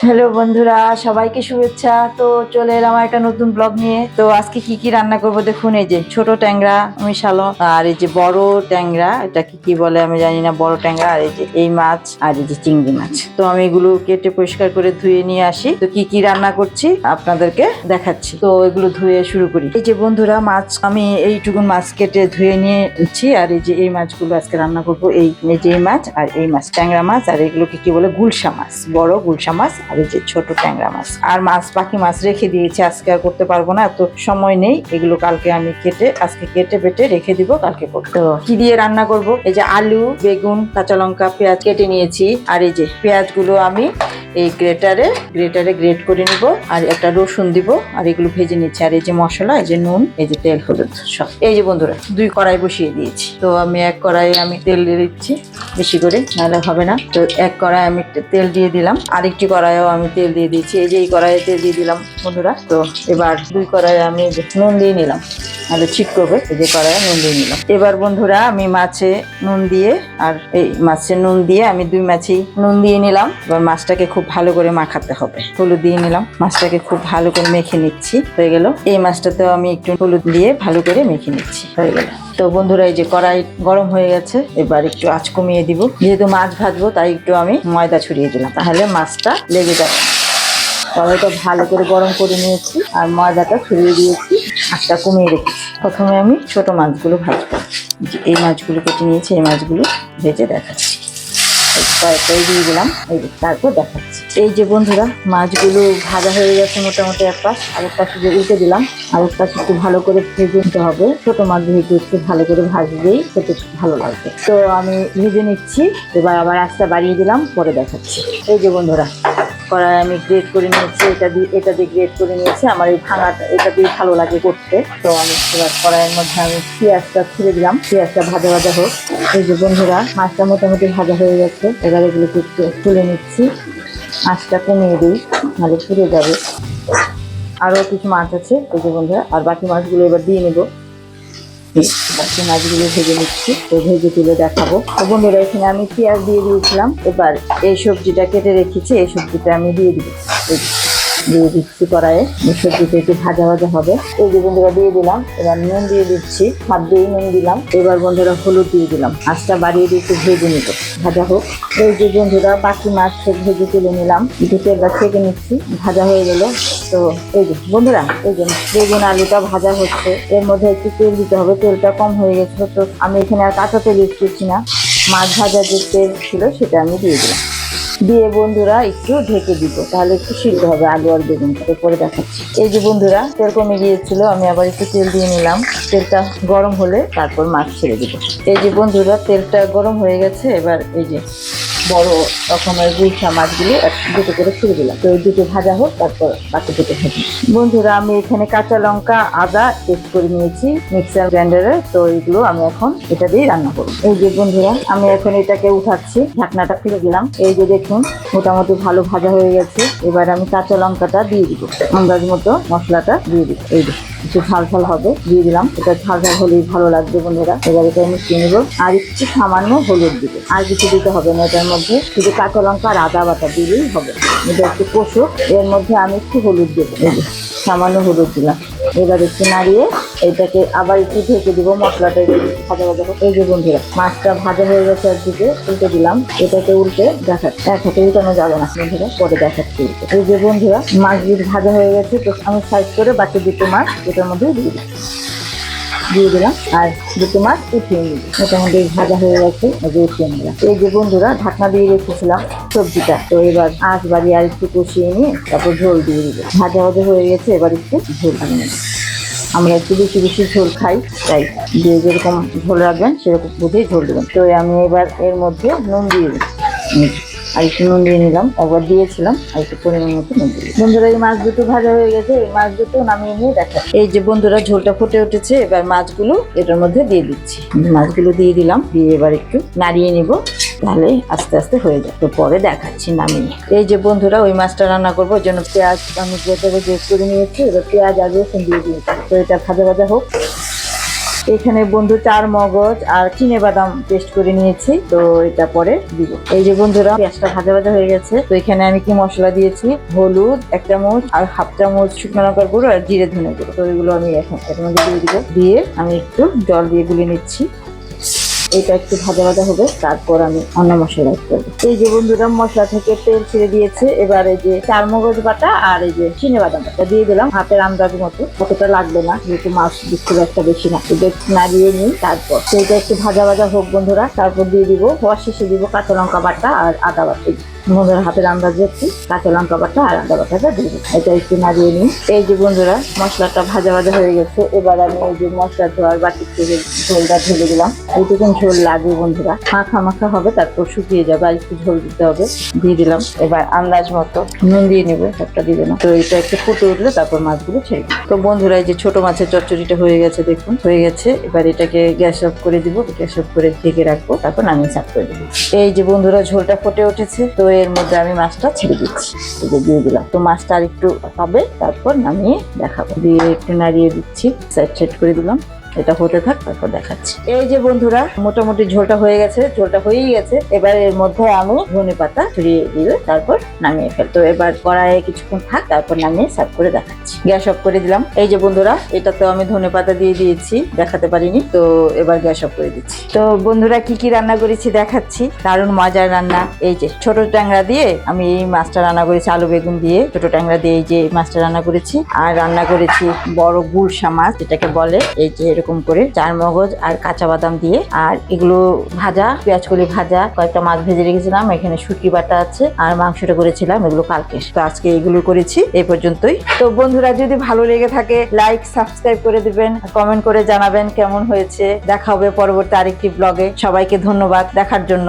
Hello বন্ধুরা, সবাইকে শুভেচ্ছা। তো চলে এলাম একটা নতুন ব্লগ নিয়ে। তো আজকে কি কি রান্না করব দেখুন। এই যে ছোট ট্যাংরা মিশালো, আর এই যে বড় ট্যাংরা, এটা কি বলে আমি জানি না, বড় ট্যাংরা, আর এই যে এই মাছ, আর এই যে চিংড়ি মাছ। তো আমি এগুলো কেটে পরিষ্কার করে ধুয়ে নিয়ে আসি। তো কি কি রান্না করছি আপনাদেরকে দেখাচ্ছি। তো এগুলো ধুয়ে শুরু করি। এই যে বন্ধুরা, মাছ আমি এইটুকুন মাছ কেটে ধুয়ে নিয়েছি, আর এই যে এই মাছগুলো আজকে রান্না করব। এই যে এই মাছ আর এই মাছ, ট্যাংরা মাছ, আর এগুলোকে কি বলে গুলশা মাছ, বড় গুলশা মাছ, আর এই যে ছোট ট্যাংরা মাছ। আর বাকি মাছ রেখে দিয়েছি, আজকে আর করতে পারবো না, এত সময় নেই। এগুলো কালকে আমি আজকে কেটে বেটে রেখে দিব, কালকে করবো। তো কি দিয়ে রান্না করব? এই যে আলু, বেগুন, কাঁচা লঙ্কা, পেঁয়াজ কেটে নিয়েছি। আর এই যে পেঁয়াজগুলো আমি এই গ্রেটারে গ্রেট করে নিব, আর একটা রসুন দিব, আর এগুলো ভেজে নিচ্ছি। আর এই যে মশলা, এই যে নুন, এই যে তেল, হলুদ সব। এই যে বন্ধুরা, 2 কড়াই বসিয়ে দিয়েছি। তো আমি 1 কড়াই আমি তেল দিয়ে দিচ্ছি, বেশি করে, নাহলে হবে না। তো 1 কড়াই আমি তেল দিয়ে দিলাম, আরেকটি কড়াইও আমি তেল দিয়ে দিয়েছি। এই যে এই কড়াইয়ে তেল দিয়ে দিলাম বন্ধুরা। তো এবার 2 কড়াই আমি নুন দিয়ে নিলাম, নাহলে ঠিক করবে। এই যে কড়াইয়ে নুন দিয়ে নিলাম। এবার বন্ধুরা, আমি মাছে নুন দিয়ে, আর এই মাছে নুন দিয়ে আমি 2 মাছেই নুন দিয়ে নিলাম। এবার মাছটাকে খুব ভালো করে মাখাতে হবে। হলুদ দিয়ে নিলাম, মাছটাকে খুব ভালো করে মেখে নিচ্ছি। হয়ে গেল। এই মাছটাতেও আমি একটু হলুদ দিয়ে ভালো করে মেখে নিচ্ছি। হয়ে গেল। তো বন্ধুরা, এই যে কড়াই গরম হয়ে গেছে, এবার একটু আঁচ কমিয়ে দিব। যেহেতু মাছ ভাজবো, তাই একটু আমি ময়দা ছড়িয়ে দিলাম, তাহলে মাছটা লেগে যাবে। কড়াইটা ভালো করে গরম করে নিয়েছি, আর ময়দাটা ছড়িয়ে দিয়েছি, আঁচটা কমিয়ে রেখেছি। প্রথমে আমি ছোট মাছগুলো ভাজবো। এই মাছগুলো কেটে নিয়েছি, এই মাছগুলো ভেজে দেখাচ্ছি। কড়াইটাই দিয়ে দিলাম, এই যে তারপর দেখাচ্ছি। এই যে বন্ধুরা, মাছগুলো ভাজা হয়ে গেছে মোটামুটি। এক পাশ, আরেক পাশে যে উল্টে দিলাম, আরেক পাশে একটু ভালো করে ভেজে নিতে হবে। ছোট মাছ ভেজে একটু ভালো করে ভাজলেই খেতে ভালো লাগবে। তো আমি ভেজে নিচ্ছি, এবার আবার আঁচটা বাড়িয়ে দিলাম, পরে দেখাচ্ছি। এই যে বন্ধুরা, কড়াই আমি গ্রেট করে নিয়েছি, এটা দিয়ে গ্রেট করে নিয়েছি। আমার এই ভাঙাটা এটা দিয়ে ভালো লাগে করতে। তো আমি এবার কড়াইয়ের মধ্যে আমি পেঁয়াজটা ছেড়ে দিলাম, পেঁয়াজটা ভাজা ভাজা হোক। এই যে বন্ধুরা, মাছটা মোটামুটি ভাজা হয়ে গেছে। এবার এগুলোকে একটু তুলে নিচ্ছি, আঁচটা কমিয়ে দিই, নাহলে পুড়ে যাবে। আরও কিছু মাছ আছে, এই যে বন্ধুরা, আর বাকি মাছগুলো এবার দিয়ে নেব। বাকি মাছগুলো ভেজে নিচ্ছি, তো ভেজে তুলে দেখাবো। তো বন্ধুরা, এখানে আমি পেঁয়াজ দিয়ে দিয়েছিলাম। এবার এই সবজিটা কেটে রেখেছি, এই সবজিটা আমি দিয়ে দিব। দিয়ে দিচ্ছি কড়াইয়ে, সবজিটা একটু ভাজা ভাজা হবে। এই যে বন্ধুরা দিয়ে দিলাম। এবার নুন দিয়ে দিচ্ছি, হাত দিয়ে নুন দিলাম। এবার বন্ধুরা হলুদ দিয়ে দিলাম, আঁচটা বাড়িয়ে দিয়ে একটু ভেজে নিব, ভাজা হোক। এই যে বন্ধুরা, বাকি মাছ ভেজে তুলে নিলাম, একটু তেলটা ছেঁকে নিচ্ছি, ভাজা হয়ে গেল। তো এই যে বন্ধুরা, এই যে বেগুন আলুটা ভাজা হচ্ছে, এর মধ্যে একটু তেল দিতে হবে। তেলটা কম হয়ে গেছিলো, তো আমি এখানে আর কাঁচা তেল ইউজ করছি না, মাছ ভাজা যে তেল ছিল সেটা আমি দিয়ে দিলাম। দিয়ে বন্ধুরা একটু ঢেকে দিব, তাহলে একটু সিদ্ধ হবে আলু আর বেগুনটা। পরে দেখাচ্ছি। এই যে বন্ধুরা, তেল কমে গিয়েছিল, আমি আবার একটু তেল দিয়ে নিলাম। তেলটা গরম হলে তারপর মাছ ছেড়ে দিব। এই যে বন্ধুরা, তেলটা গরম হয়ে গেছে। এবার এই যে বড় রকমের গুলশা মাছগুলো দুটো করে ছেড়ে দিলাম। তো এই দুটো ভাজা হোক, তারপর বাকি দুটো ভাজি। বন্ধুরা, আমি এখানে কাঁচা লঙ্কা, আদা পেস্ট করে নিয়েছি মিক্সার গ্রাইন্ডারে। তো এইগুলো আমি এখন এটা দিয়ে রান্না করব। এই যে বন্ধুরা, আমি এখন এটাকে উঠাচ্ছি, ঢাকনাটা খুলে দিলাম। এই যে দেখুন, মোটামুটি ভালো ভাজা হয়ে গেছে। এবার আমি কাঁচা লঙ্কাটা দিয়ে দিব, আন্দাজ মতো মশলাটা দিয়ে দিব। এই যে একটু ঝাল ঝাল হবে, দিয়ে দিলাম। এটা ঝাল ঝাল হলেই ভালো লাগবে বন্ধুরা। এবার এটা মিশিয়ে নেব, আর একটু সামান্য হলুদ দিব, আর কিছু দিতে হবে না। এটার মধ্যে শুধু কাঁচা লঙ্কা আর আদা বাটা দিলেই হবে। এটা একটু কষুক, এর মধ্যে আমি একটু হলুদ দেবো, এই যে সামান্য হলুদ দিলাম। এবার একটু নাড়িয়ে এটাকে আবার একটু ঢেকে দিব, মশলাটা একটু ভাজা ভাজা হোক। এই যে বন্ধুরা, মাছটা ভাজা হয়ে গেছে, একদিকে উল্টে দিলাম। এটাকে উল্টে দেখাচ্ছি, একসাথে উল্টানো যাবে না বন্ধুরা, পরে দেখাচ্ছি। এই যে বন্ধুরা, মাছগুলো ভাজা হয়ে গেছে। তো আমি সাইড করে বাকি দুটো মাছ এটার মধ্যে দিয়ে দিলাম, আর দুটো মাছ উঠিয়ে নিই। মোটামুটি ভাজা হয়ে গেছে, উঠিয়ে নিলাম। এই যে বন্ধুরা, ঢাকনা দিয়ে রেখেছিলাম সবজিটা। তো এবার আঁচ বাড়িয়ে আর একটু কষিয়ে নিয়ে তারপর ঝোল দিয়ে দিব। ভাজা ভাজা হয়ে গেছে, এবার একটু ঝোল দিয়ে নেব। আমরা একটু বেশি বেশি ঝোল খাই, তাই যে যেরকম ঝোল রাখবেন সেরকম বুঝেই ঝোল দেবেন। তো আমি এবার এর মধ্যে নুন দিয়ে দিই, আর একটু নুন দিয়ে নিলাম। একবার দিয়েছিলাম, আর একটু পরিমাণ মতো নুন দিয়ে। বন্ধুরা, এই মাছ দুটো ভাজা হয়ে গেছে, এই মাছ দুটো নামিয়ে নিয়ে দেখা। এই যে বন্ধুরা, ঝোলটা ফুটে উঠেছে। এবার মাছগুলো এটার মধ্যে দিয়ে দিচ্ছি, মাছগুলো দিয়ে দিলাম। দিয়ে এবার একটু নাড়িয়ে নিব, তাহলে আস্তে আস্তে হয়ে যায়। তো পরে দেখাচ্ছি নামিয়ে। এই যে বন্ধুরা, ওই মাছটা রান্না করবো, ওই জন্য পেঁয়াজ আমি গ্রেটারে গ্রেট করে নিয়েছি। এবার পেঁয়াজ আর রসুন দিয়ে দিয়েছি। তো এটা ভাজা ভাজা হোক। এখানে বন্ধু চার মগজ আর চিনে বাদাম পেস্ট করে নিয়েছি, তো এটা পরে দিব। এই যে বন্ধুরা পেঁয়াজটা ভাজা ভাজা হয়ে গেছে, তো এখানে আমি কি মশলা দিয়েছি, হলুদ 1 চামচ আর 1/2 চামচ শুকনো লঙ্কার গুঁড়ো আর জিরে ধনে গুঁড়ো, তো এগুলো আমি এখন এর মধ্যে দিয়ে দিব। দিয়ে আমি একটু জল দিয়ে গুলে নিচ্ছি। এটা একটু ভাজা ভাজা হবে, তারপর আমি অন্য মশলা অ্যাড করবো। এই যে বন্ধুরা মশলা থেকে তেল ছেড়ে দিয়েছে, এবার এই যে চার মগজ বাটা আর এই যে চিনে বাদাম বাটা দিয়ে দিলাম হাতের আন্দাজ মতো, কতটা লাগবে না যেহেতু মাছ খুব একটা বেশি না। এটা একটু নাড়িয়ে নিই, তারপর সেইটা একটু ভাজা ভাজা হোক বন্ধুরা, তারপর দিয়ে দিব হওয়ার শেষে দিব কাঁচা লঙ্কা বাটা আর আদা বাটা। বন্ধুরা হাতের আন্দাজ একটু কাঁচা লঙ্কা বাটা আর আদা বাটাটা দিয়ে দিব। এটা একটু নাড়িয়ে নিই। এই যে বন্ধুরা মশলাটা ভাজা ভাজা হয়ে গেছে, এবার আমি এই যে মশলা ধোয়ার বাটির থেকে ঝোলটা ঢেলে দিলাম। এইটুকুন ঝোল লাগবে বন্ধুরা, মাখা মাখা হবে, তারপর শুকিয়ে যাবে, আর একটু ঝোল দিতে হবে। দিয়ে দিলাম। এবার আন্দাজ মতো নুন দিয়ে নেবো, সবটা দিবে না। তো এটা একটু ফুটে উঠলে তারপর মাছগুলো ছেড়ে দিই। তো বন্ধুরা এই যে ছোট মাছের চচ্চড়িটা হয়ে গেছে, দেখুন হয়ে গেছে। এবার এটাকে গ্যাস অফ করে দিব, গ্যাস অফ করে ঢেকে রাখবো, তারপর নামিয়ে সার্ভ করে দেবো। এই যে বন্ধুরা ঝোলটা ফুটে উঠেছে, তো এর মধ্যে আমি মাছটা ছেড়ে দিচ্ছি। এই যে দিয়ে দিলাম। তো মাছটা আর একটু হবে, তারপর নামিয়ে দেখাবো। দিয়ে একটু নাড়িয়ে দিচ্ছি, সাইড সাইড করে দিলাম। এটা হতে থাক, তারপর দেখাচ্ছি। এই যে বন্ধুরা মোটামুটি ঝোলটা হয়ে গেছে, ঝোলটা হয়েই গেছে। এবার এর মধ্যে আমি ধনেপাতা ছড়িয়ে দিলে তারপর নামিয়ে ফেল। তো এবার কড়াইয়ে কিছুক্ষণ থাক, তারপর নামিয়ে সার্ভ করে দেখাচ্ছি। গ্যাস অফ করে দিলাম। এই যে বন্ধুরা এটা তো আমি ধনেপাতা দিয়ে দিয়েছি, দেখাতে পারিনি, তো এবার গ্যাস অফ করে দিচ্ছি। তো বন্ধুরা কি কি রান্না করেছি দেখাচ্ছি, দারুণ মজার রান্না। এই যে ছোট ট্যাংরা দিয়ে আমি এই মাছটা রান্না করেছি, আলু বেগুন দিয়ে ছোট ট্যাংরা দিয়ে এই যে মাছটা রান্না করেছি। আর রান্না করেছি বড় গুলশা মাছ যেটাকে বলে, এই যে এরকম করে চার মগজ আর কাঁচা বাদাম দিয়ে। আর এগুলো ভাজা, পেঁয়াজ কলি ভাজা, কয়েকটা মাছ ভেজে রেখেছিলাম। এখানে শুটকি বাটা আছে, আর মাংসটা করেছিলাম এগুলো কালকে। তো আজকে এগুলো করেছি, এই পর্যন্তই। তো বন্ধুরা যদি ভালো লেগে থাকে লাইক সাবস্ক্রাইব করে দিবেন, কমেন্ট করে জানাবেন কেমন হয়েছে। দেখা হবে পরবর্তী আরেকটি ব্লগে। সবাইকে ধন্যবাদ দেখার জন্য।